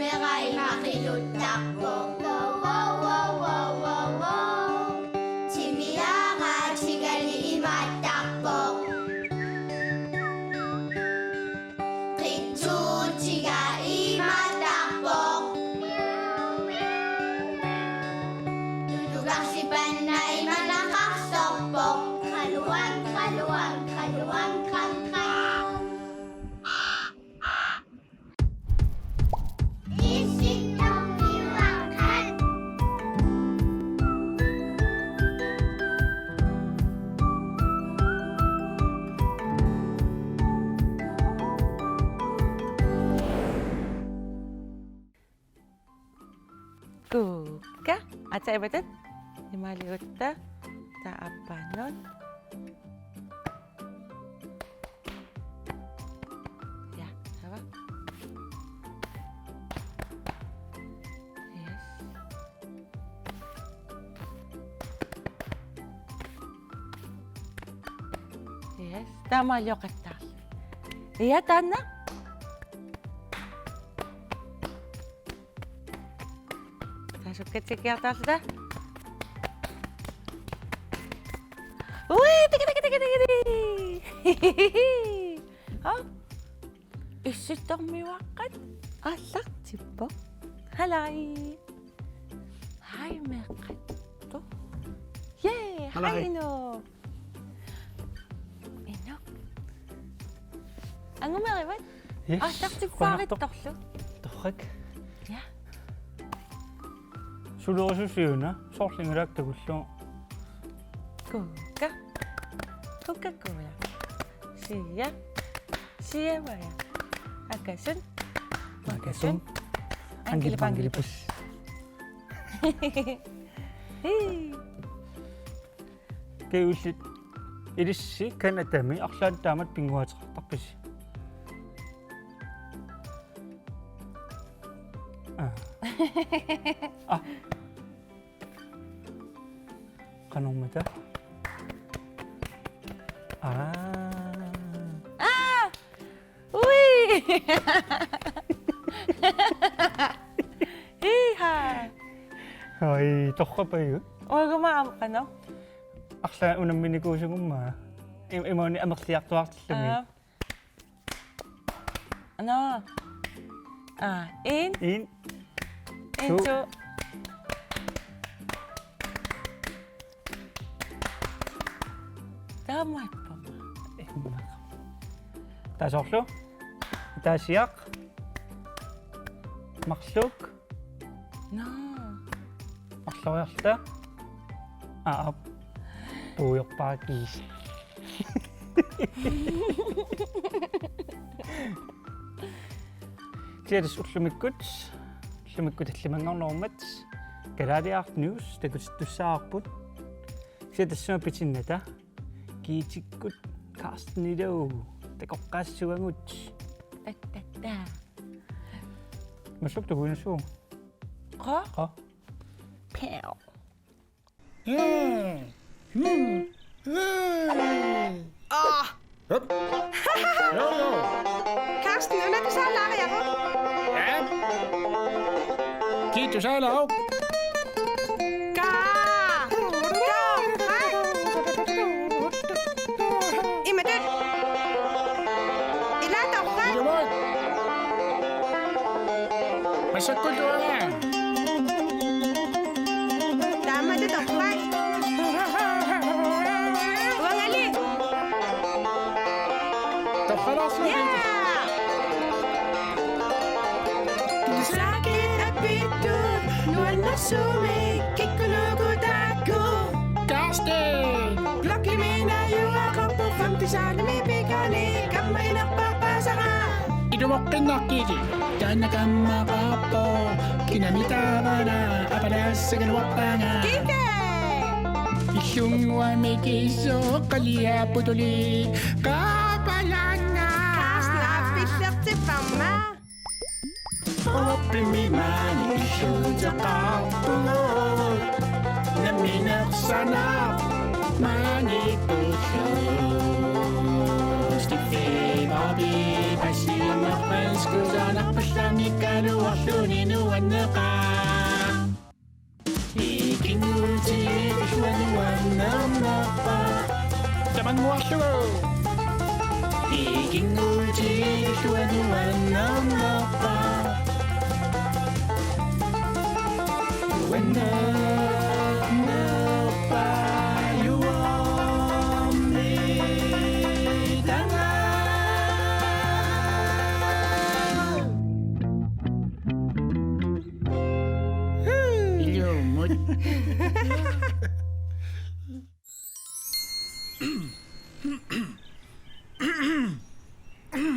kamera'y makilutakbo. Wow, wow, wow, wow, wow, wow. Chimiyaga, chigali imatakbo. Kitsu, chiga imatakbo. Dudugak si Panay malakasokbo. Kaluwag, kaluwag, kaluwag, kangkang. Isip ng iwakan. Kuka. At sa iba din, yung maliit na taapanon. Yeah, sawa? Yes. Yes, tama yung kata. Iya, tana. Suka-suka atas dah. Wih, tinggi. Oh, isit ang miwakan. Asak, cipo. Halay. Hai, mekat. To. Yay, hai, Ino. Ino. Ang umariwan? Yes. Asak, cipo. Bakit takso? Torrak. Ja. Sulurususiuna, sorlingerak tagullu. Kuka. Coca-Cola. Siya. Siya ba yan? Agasun. Magasun. Anggilipus. Hey. Kayusit. Ilissi kanatami aqlaan taamat pinguateqartarpisi. Ah. Kanong mata? Uy! Iha! Ay, tokka pa yun. O, gumaam ka, no? Aqlaan unang minikuusung umma. Imaw ni amakliaqtuartillami. Ano? In. Into. Tama pa ma. Tasorlu. Taasiaq. Maqluk. No. Maqloriarta. Aap. Puuyorpaaki. Tiedäs ullumikut. Ullumikut allimanngornormat. Kaladiart news takutussaarput. Tiedäs pitinnata. Kiitikkut Karsten Ido. Takoqqaassuangut. Ta. Masuk tuguinasuu. Qa? Qa. Pow. Karsten, unang salari ako. Ja. Kiitos Ailo. Imadet. Ilata ko ka. Iluwag. Masakot ko nga. Tama dito ako ka. Wangali. To خلاص Yeah! Sakit at bitur, nuwan na sumikik ko lugod ako. Karsten. Lucky me na yung ako po, famtisa na may bigani, kamay nagpapasa ka. Iluwakin na kiti. Daan na ka makapo. Kinamita ka na. Apalas sa galawak pa nga. Kike! Isyung wamikiso. Kalia putuli. Kapalan na. Karsten, apit si Pama. Open me man. Isyung sa kapulo. Naminak sana. Manipulation. Sticky baby. Pasi makman Skusanarpallani kaluarluni nuanneqa Ikinguuti isuanuannarnarpa Tamanguarlugu Ikinguuti isuanuannarnarpa Nuannarpa yuamni tanga Ilumut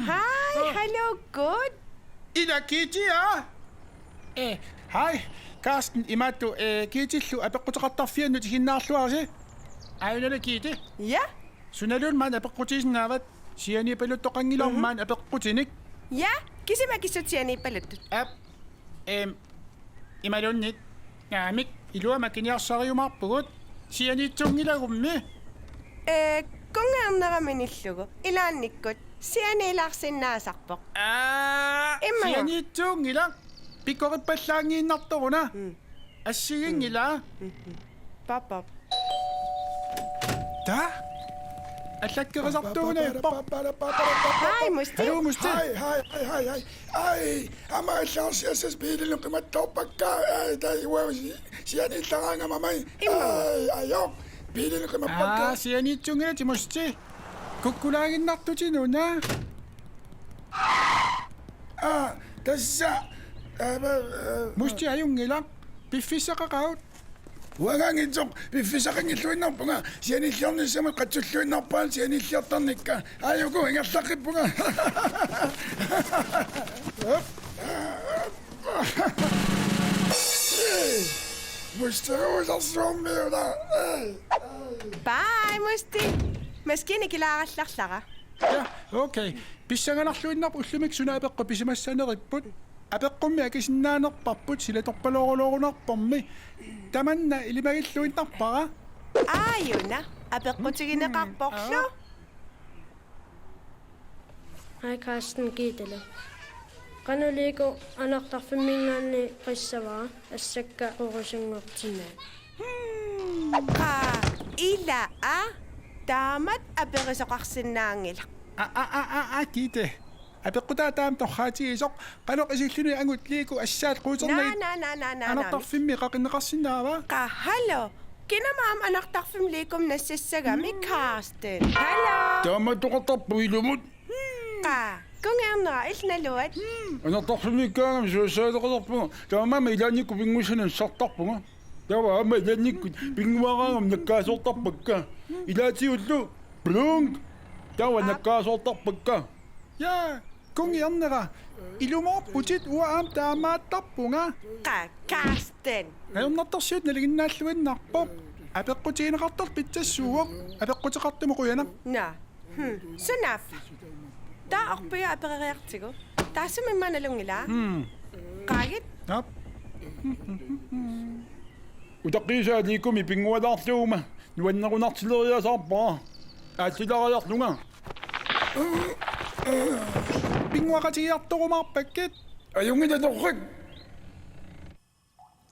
Hi, hello, good. Ida Kiti ah. Hi, Karsten Imattu Kitillu apeqqutaqartarfiannu tiginnaarluarsi. Ainala Kiti. Ja? Sunalun man apeqqutisinaavat siani paluttoqangilormaan apeqqutinik. Ja, kisima kissutiani paluttut. Ap imalunnit ngaamik iluama kiniarsariumarpugut sianitsuungilagummi. Kungaarneraminillugu ilaannikkut sianiilaarsinnaasarpoq. Imma. Sianitsuungila pikkorippallaangiinnartoruna. Assigingila. Pop. Ta? Allakkerisartuuna ippo. Hi, Musti. Hallo Musti. Hej. Ej, amarillar ses bilen og kommer topakka. Der jo siger ni taranga mamai. Ej, jo. Bilen kommer pakka. sianitsuungilati Musti. Kukkulaaginnartutinuna. Tässä Musti ajungila. Piffissaqaqaut. Wangangitsok bifisaqangilluinnerpunga sianilliornissamat qatsulluinnerpaan sianilliortarnikka ajuku ingerlaqippunga musteruusarsuummiuda Bye, Musti. Maskini kilaarallarlara. Ja, okay. Pissanganarluinnerpu ullumik sunaapeqqu pisimassaneripput. Apeqqummi akisinnaanерparput silatorpaloorulorunarpormi. Tamanna ilimagilluinnerpara. Aajuna, apeqqutigineqarporlu. Hej Karsten Giedele. Qanuliiku anartarfimmingaanni qissavara assakka urusinngortinaa. Ila taamat aperisoqarsinnaangila. Kite. Apeqqutaa taam torhaatigisoq qanoq isilluni angutliiku assaat quuternarit. Na. Anartarfimmi qaqinneqarsinnaava. Hallo. Kinamaam anartarfimliikum nassissagami Karsten. Hallo. Tämä toqatarpuilumut Kungaarnera ilnaluat. anartarfimikkaangam suusaadeqatarpunga taamama ilaannikku pingusanan sartarpunga tawa ama ilaannikku pinguaraangam nakkaasortarpakka ilaatiullu blung tawa nakkaasortarpakka Ja, kungiernera. Ilumorputit uaam taamaattarpunga. Karsten. Ngayornartarsiut naliginnaalluinnarpop. Apeqqutigineqartar pitsassuugoq. Apeqqutiqartumu quyanaq. Na. Sunaf. Taa orpia apereriartigu. Taasumimmanalungila. Qaagit. Nap. utaqiisaaliikumi pingualaarluuma nuannaqunartileriasaarpaa aatilariarlunga Pinguaqatigiartorumarpakkit. ajungitatorrik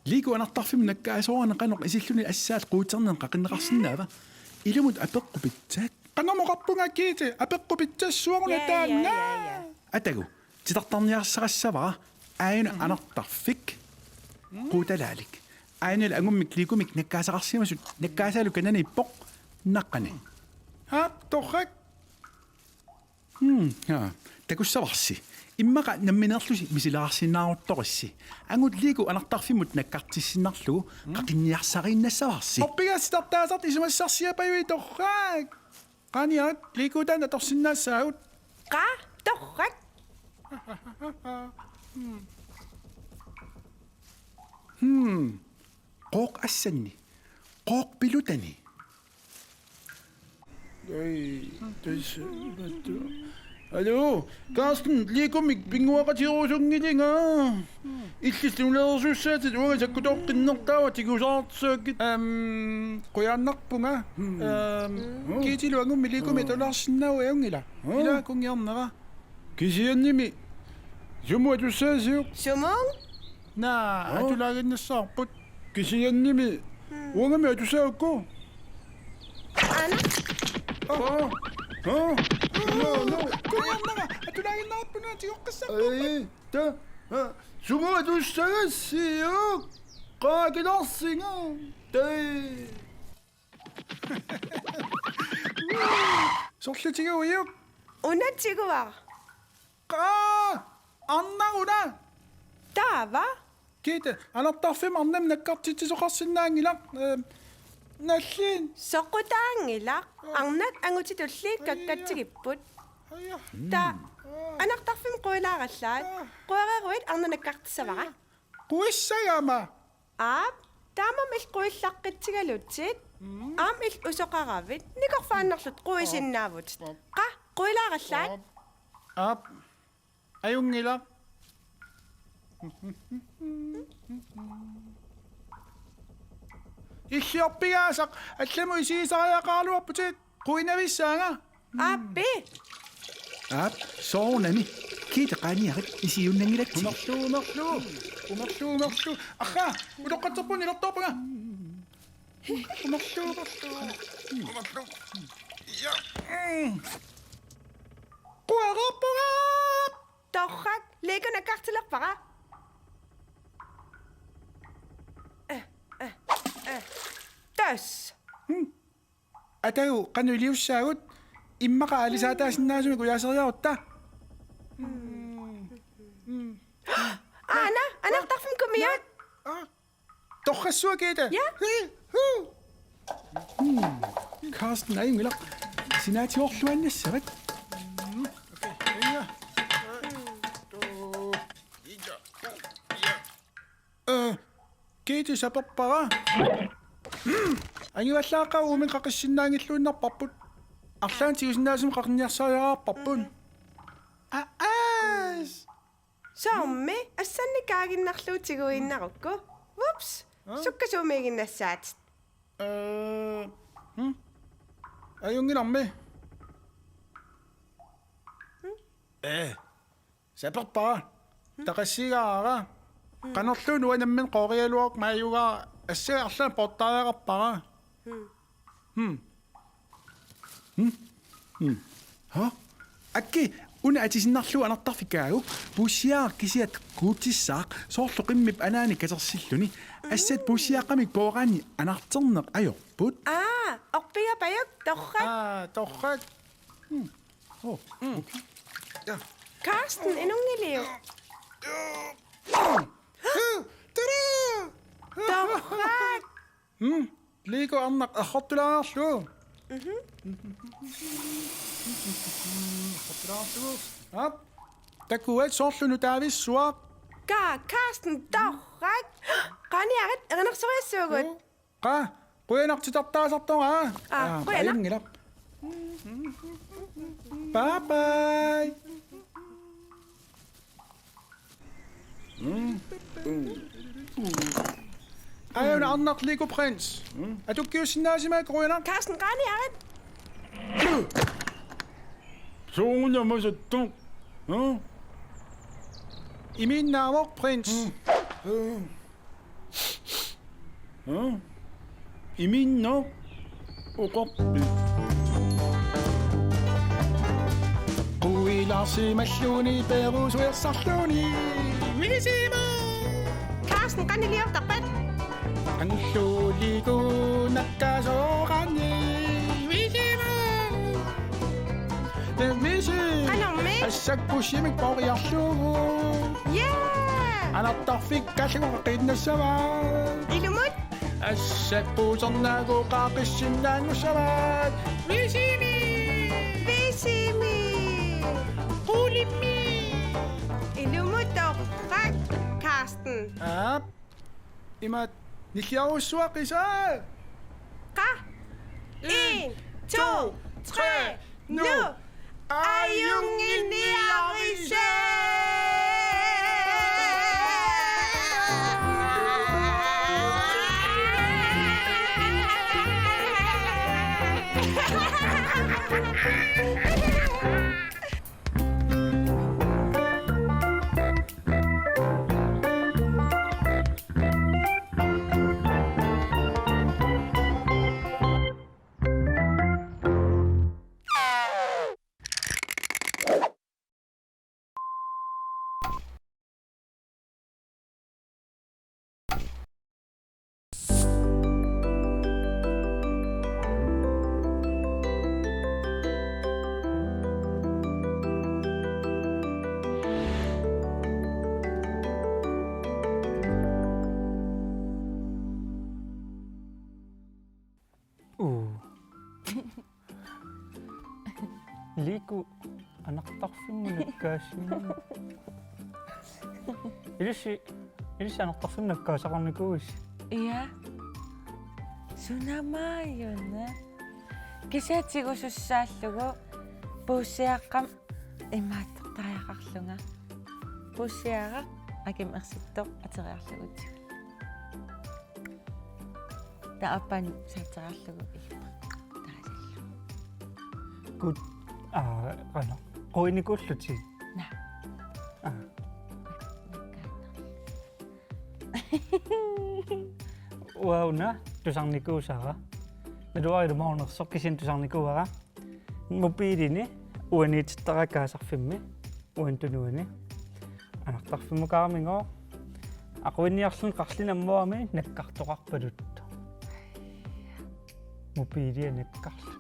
Liiku anartarfim nakkaasuarna qanoq isilluni assaat quuternen qaqinneqarsinnaava. Ilumut apeqqupitsaat. Qangamoqarpunga kiiti apeqqupitsassuaruna taanna. Atagu titartarniarssaqassavara aina anartarfik quutalaalik. Aina angummik liikumik nakkaasaqarsimasut nakkaasaalu kanani ippoq naqqani. Hap torrak. Ja, takussavarsi. Immaqa namminerlusi misilaarsinnaaruttorissi. Angut liiku anartarfimut nakkartissinnarlugu qaqinniarsariinnassavarsi. Oppigassitartaasart isumassarsiapajui torraak. Qaniat liikutaan atorsinnaassagut. Torrak. Qoq assanni. Qoq pilutani. Hallo, Karsten, liikumik pinguaqatiruusungilinga. Illislunersussaatit uanga sakkutorqinnertaava tigusaartsaakit. Quyaannarpunga. Kiitilu angummi liikumi tolarsinnaua yungila. Ila kungiarnera. Kisiannimi Sumu atusaasiuq. Sumung? Atulaaginnassаарput kisiannimi uangami atusaakku. Anak? No. Kuyannaga atulaaginnaarpuna tigoqqassarpu. Ai, ta. Sumu atusaasiuq. Qaakilarsinga. Tai. Sorlutigiuiuq. Unatsiguar. Annaguna. Taava? Kiita anartarfim arnam nakkartitisoqarsinnaangilaq nallin Soqutaangilaq. Arnak angutitulliik kakkatsigipput. Ta anartarfim quilaarallaat. Quereruit arna nakkartissavara. quissagama Aap, taamam il quillaqqitsigallutsit. Aam il usoqaravit. Nikorfaannarlut quisinnaavut. Qa, quilaarallaat. ap ayungilaq Illiorpigaasaq allamu isiisariaqaaluarputit quinavissaanga Aappi. Ap, soornami. Kiita qaaniarit isiunnangilatti. Umerlu. Aha, udoqqatserpun ilortorpunga. Umerlu. Ja. Querorpunga. Torrak, ligger nakkartilerpara. Tös. Atagu qanuiliussaagut immaqa alisaataassinnaasumi kuyaaseriarutta. Anartarfim kumiat. Torqassua kiita. Ja. Karsten ayungilaq sinaatiorluannassavat. Kiiti saperpara. Angivallaaqqa uumin qaqissinnaangilluunnarparput. Arlaan tigusinnaasum qaqniarsariaraarparpun. Sommi, assanni kaaginnarluutiguinnarukku. Whoops. Sukkasuumiiginnassaat. Ayunginarmi. Saperpara. Taqassigaara. Qanorluun uanammin qorialuaq maayugaa ассаарлаа портаареқарпара Акки уна атисиннарлу анартарфикаагу пуссиаа кисиат куутиссаақ соорлу қиммип анаани катерсиллуни ассат пуссиааққамик поораани анартернеқ ajorput Orpiga pajok, torrak. Torrak. Karsten, en ungelev. Torrak. Ligo annak ahortulaarlu. Hop. Takuat soorlunu taavissuaq. Karsten, torrak. Qaniarit, eqanersurissuugut. Qa, quyanartitartaasartonga. Quyanar. Ayungilaq. Bye bye. Ayun annak Ligo Prins. Atukkiussinnaasimaa quyanar. Karsten, qaniarit. Suunyamasattu. Iminnaavoq Prins. Iminno uqorpi. Quilaarsimalluuni peerusuersarluuni. Visimo. Karsten, qaniliortarpat. Anluuligu nakkasooqanni. Visimo. Temisi. Qanormi. Assakpusimik poriarlugu. Yeah. Anartarfik kallugu qinnassavaa. Ilumut. Assakpuusernagu qaaqissinnaangussavaat. Visimi. Visimi. Qulimmi. Ilumut, torrak. Karsten. Aap. Imat nilliarussuaqisaa. Qa. 1, 2, 3, nu. Ayunginiarise. Aliku anaqtarfimmunakkaassimma. Ilisi anaqtarfimnakkaasaqarnikuus. Ia. Sunamaayuna. Kisiatigusussaallugu puussiaqqam imaattaqtariaqarlunga. Puussiaqa akim ersittoq ateriarlugutik. Taappan saateriarlugu ilpa. Taasallu. Gut. Qana. Qoinikuulluti. Na. Wauna tusarnikuusaqa. Naluarilumaornersoq kisin tusarnikuuaqa. Mobiilini uaniitittarakaasarfimmi uantunuani. Anaqtarfimmukaarmingo aquinniarlun qarlinammuami nakkartoqarpalutta. Mobiilia nakkarlu.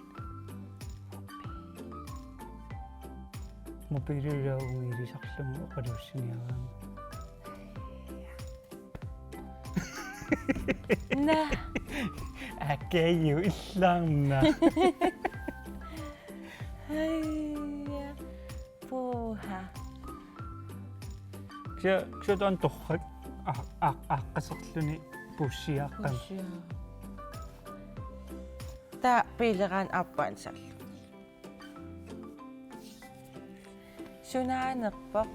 Mobiilia ungiilisarlumu qaluussiniaraama. Na. Akayu illarna. Ai. Puha. Ksutan torrak aqqaserluni puussiaaqqam. Ta piileran appansall. Sunaanerpoq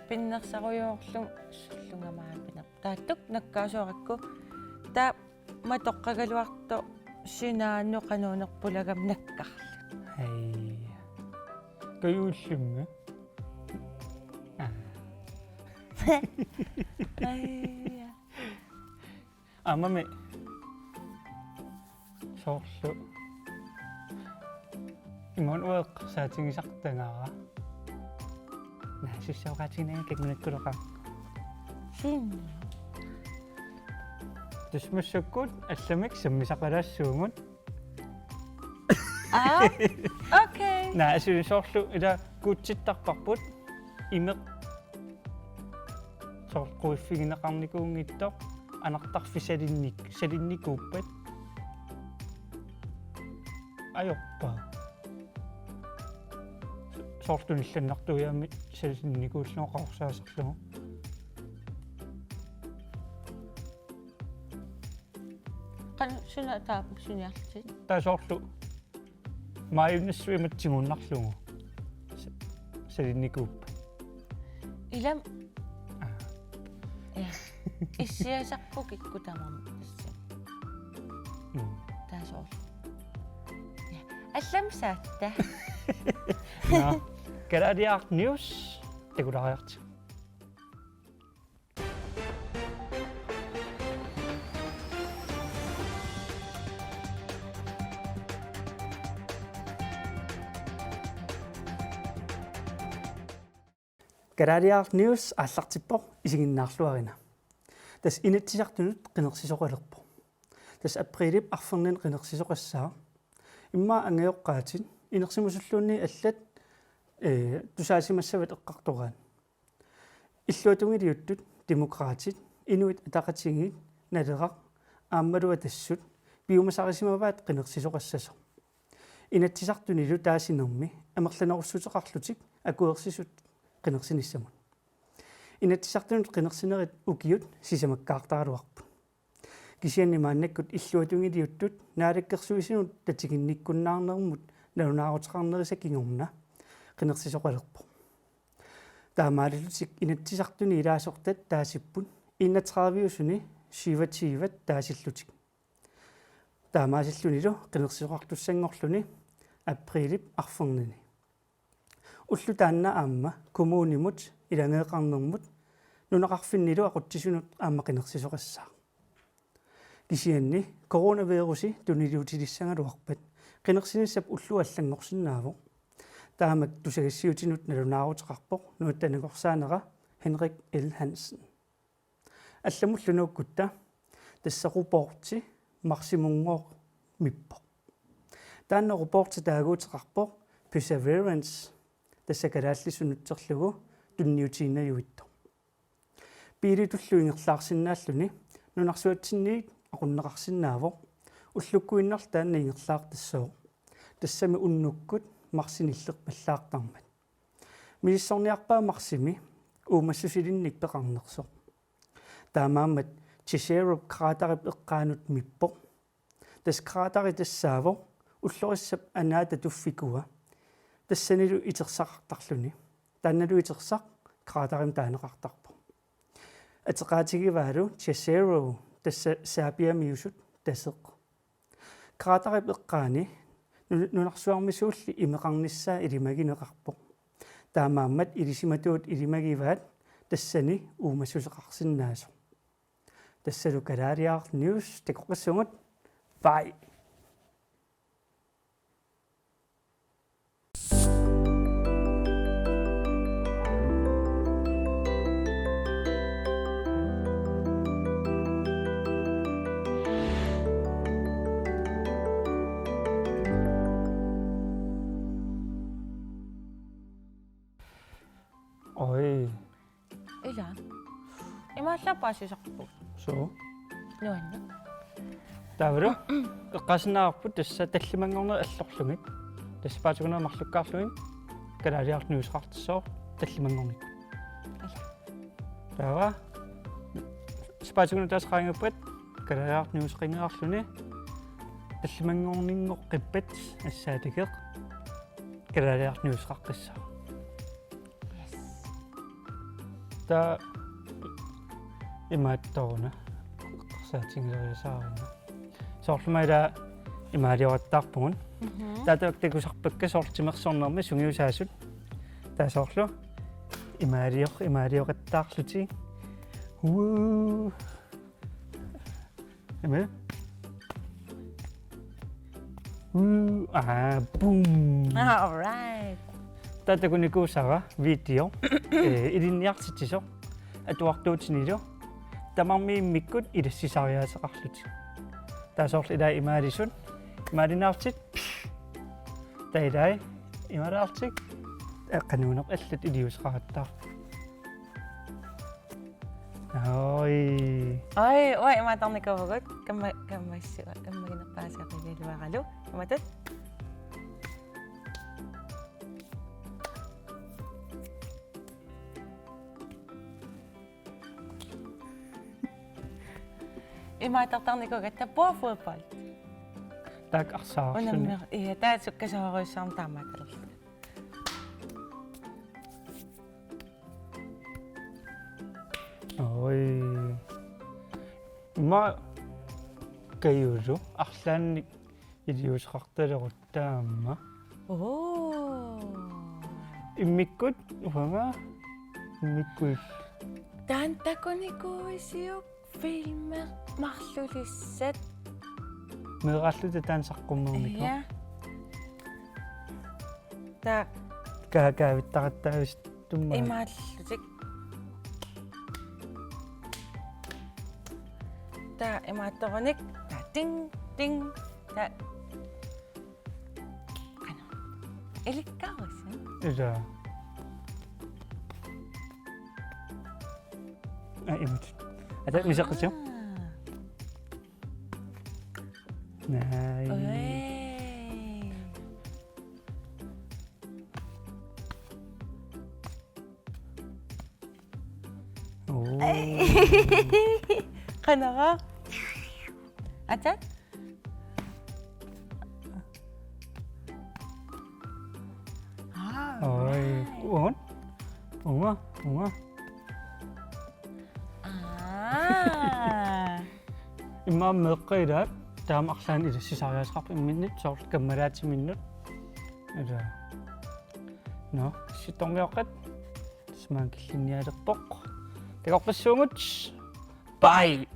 pinnersaruyorlum sullungamaapinaq. Taattuk nakkaasuarakku ta matoqqagaluarto sinaannu qanuunerpulagam nakkarlu. Hei. Kayuullumma. Ai. Amame. Soorlu. Imon ueqqsaatingisartangaara. Naasissauqaatinaa kekmunakkuleqa. Sin. Tusmassukkut allamik sammisaqalaassuungun. Okay. Naasu soorlu ila kuutsittarparput imeq soorquiffigineqarnikuungittoq anartarfisalinnikkuuppat ajorpa soortunillannartuiaami salinnikuulluoqarsaasarlugu Kan suna taapuk suniartit. taa soorlu maayunnissuimatsimunnarlugu salinnikuuppa Ilam. Ja. Issiasarpuk ikkutamam tassa. Taasor. Ja. Allam saatta. Ja. Garadiaq News tegulariart. Garadiaq News аллартиппо исигиннаарлуарина. Тас инатсисартунут qinерсисоқалерпо. Тас априлип арфернин qinерсисоқассаа. Имма ангеоққаатин инерсимусуллуунни аллат тусаасимассават эққартораан. Иллуатунгилиуттут демократит инуит атақатингит налерақ ааммалуа тассут биумасарисимаваат qinерсисоқассасо. Инатсисартунилу таасинерми амерланеруссутеқарлутик акуерсисут qinерсиниссамут. Инатсисартунут qinерсинерит укиут сисамаккаартаралуарпут. Кисианни мааннаккут иллуатунгилиуттут наалаккерсуисинут татигинниккуннаарнермут налунаарутеқарнериса кингорна qinерсисоқалерпо. Таамаалилутик инатсисартуни илаасортат таасиппут 31-усуни сиватсиват таасиллутик. Таамаасиллунилу qinерсисоқартуссангорлуни априлип арфернини. Уллу таанна аама коммунимут илангеэқарнермут нунақарфиннилу ақутсисунут аама qinерсисоқассаа. Кисианни коронавируси тунилиутилиссангалуарпат qinерсиниссап уллу аллангорсинааву таамак тусагассиутинут налунаарутеқарпоқ нуаттанагорсаанера Henrik L. Hansen. Алламуллунууккутта тассақупорти марсимунгоо миппо. таанна репорти таагуутеқарпоқ Perseverance тассакалааллисунутсерлугу тунниутииннаюитто. Пилитуллуингерлаарсинааллуни нунарсуатсинниит aqunneqarsinnaavoq уллуккуиннар таанна ингерлаартассоо тассами уннуккут марсиниллеқ паллаартармат мииссорниарпаа марсими уумассусилинник пеқарнерсо таамааммат тисеруп краатарип эққаанут миппо тас краатари тассааво уллориссап анаата туффикуа тассанилу итерсақартарлуни таанналу итерсақ краатарим таанеқартарпо атеқаатигиваалу тисеру тасса саапиамиусут тасеқ краатарип эққаани нунарсуармисуулли имеқарниссаа илимагинеқарпо таамааммат илисиматуут илимагиваат тассани уумассусеқарсиннаасо тассалу калаалиаар ньюс такоққассугут бай ой Ila. Имааллапаасисарпу. so Нуанна. тавру эққасинаарпут тасса таллимангорнер аллорлугит таспаатугунаа марлуккаарлугин калаалиаар ньюсқартссоо таллимангорник тава спаатугунаа тасқаангаппат калаалиаар ньюсқингеарлуни таллимангорнингоқ қиппат ассаатикеқ калаалиаар ньюсқаққиссаа та имаатторуна саатингилериасаарина соорлумайда имаалиораттаарпугун таатактакусарпакка соорлтимерсорнерми сунгиусаасут таасоорлу имаалиоқаттаарлути уу эме бум All right. таатакуникуусара видео илинниартитсо атуартуутинилу тамарми миккут илассисариаасеқарлути таасоорл илаа имаалисут имаалинаартит таилай имаалаартик эққануунеқ аллат илиусеқараттаар ой Ой, имаатарникавагут каммассуа каммагинерпаасақилилуаралу. Иматат. Имаатартарникугат таппуа футбол. так арсаарсуни Унаммер ия таасуккасааруйссаарм таамааталерла. ой ма каюжу арлаанник илиусеқарталерут таама Оо. иммиккут уфама иммиккуит Тантакуникуисиук фильмер марлулиссат. меэраллута таансаққуммернико Я. Та каакаавиттараттаагис тумма имааллутик. Та имаатторник та тинг тинг та ана эликкаарсан. ида имут ата мисаққису най Ой. оо Канара. Ата? ой уон уа имма меққидаат таам арлаан илассисариасеқарпу имминнит соорл каммалаатиминнут ида но ситормиоққат смаан киллинниалерпоқ такорпассуугут бай